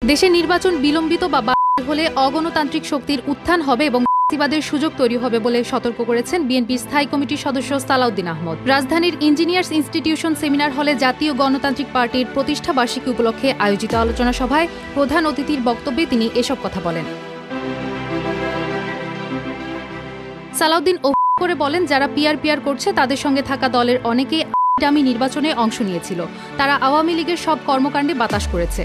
দেশে নির্বাচন বিলম্বিত বা বাতিল হলে অগণতান্ত্রিক শক্তির উত্থান হবে এবং ফ্যাসিবাদের সুযোগ তৈরি হবে বলে সতর্ক করেছেন বিএনপির স্থায়ী কমিটির সদস্য সালাউদ্দিন আহমদ। রাজধানীর ইঞ্জিনিয়ার্স ইনস্টিটিউশন সেমিনার হলে জাতীয় গণতান্ত্রিক পার্টির প্রতিষ্ঠা বার্ষিকী উপলক্ষে আয়োজিত আলোচনা সভায় প্রধান অতিথির বক্তব্যে তিনি এসব কথা বলেন। সালাউদ্দিন করে বলেন, যারা পিআর করছে তাদের সঙ্গে থাকা দলের অনেকে ডামি নির্বাচনে অংশ নিয়েছিল। তারা আওয়ামী লীগের সব কর্মকাণ্ডে বাতাস করেছে।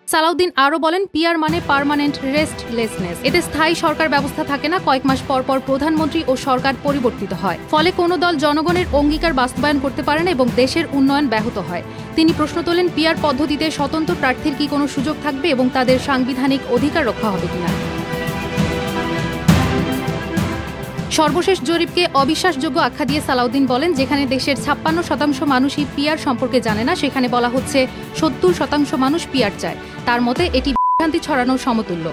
সালাউদ্দিন আরও বলেন, পিআর মানে পার্মানেন্ট রেস্টলেসনেস। এতে স্থায়ী সরকার ব্যবস্থা থাকে না, কয়েক মাস পর পর প্রধানমন্ত্রী ও সরকার পরিবর্তিত হয়। ফলে কোনো দল জনগণের অঙ্গীকার বাস্তবায়ন করতে পারে না এবং দেশের উন্নয়ন ব্যাহত হয়। তিনি প্রশ্ন তোলেন, পিআর পদ্ধতিতে স্বতন্ত্র প্রার্থীর কি কোনো সুযোগ থাকবে এবং তাদের সাংবিধানিক অধিকার রক্ষা হবে কিনা। সর্বশেষ জরিপকে অবিশ্বাসযোগ্য আখ্যা দিয়ে সালাউদ্দিন বলেন, যেখানে দেশের ৫৬% মানুষই পিআর সম্পর্কে জানে না, সেখানে বলা হচ্ছে ৭০% মানুষ পিআর চায়। তার মতে এটি বিভ্রান্তি ছড়ানোর সমতুল্য।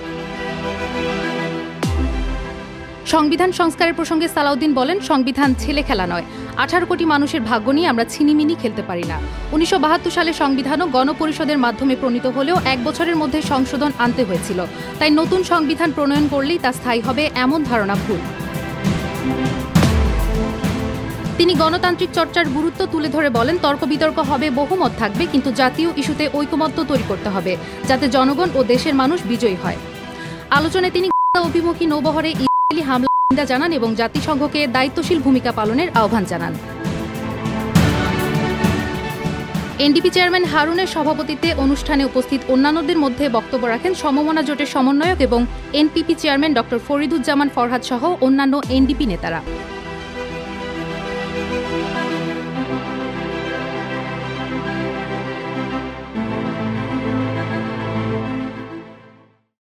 সংবিধান সংস্কারের প্রসঙ্গে সালাউদ্দিন বলেন, সংবিধান ছেলে খেলা নয়। ১৮ কোটি মানুষের ভাগ্য নিয়ে আমরা ছিনিমিনি খেলতে পারি না। ১৯৭২ সালে সংবিধানও গণপরিষদের মাধ্যমে প্রণীত হলেও ১ বছরের মধ্যে সংশোধন আনতে হয়েছিল। তাই নতুন সংবিধান প্রণয়ন করলেই তা স্থায়ী হবে, এমন ধারণা ভুল। তিনি গণতান্ত্রিক চর্চার গুরুত্ব তুলে ধরে বলেন, তর্ক বিতর্ক হবে, বহুমত থাকবে, কিন্তু জাতীয় ইস্যুতে ঐকমত্য তৈরি করতে হবে, যাতে জনগণ ও দেশের মানুষ বিজয়ী হয়। আলোচনায় তিনি অভিমুখী নৌবহরে ইসরায়েলি হামলা নিন্দা জানান এবং জাতিসংঘকে দায়িত্বশীল ভূমিকা পালনের আহ্বান জানান। এনডিপি চেয়ারম্যান হারুনের সভাপতিত্বে অনুষ্ঠানে উপস্থিত অন্যান্যদের মধ্যে বক্তব্য রাখেন সমমনা জোটের সমন্বয়ক এবং NPP chairman doctor Fariduzzaman Farhad সহ অন্যান্য এনডিপি নেতারা।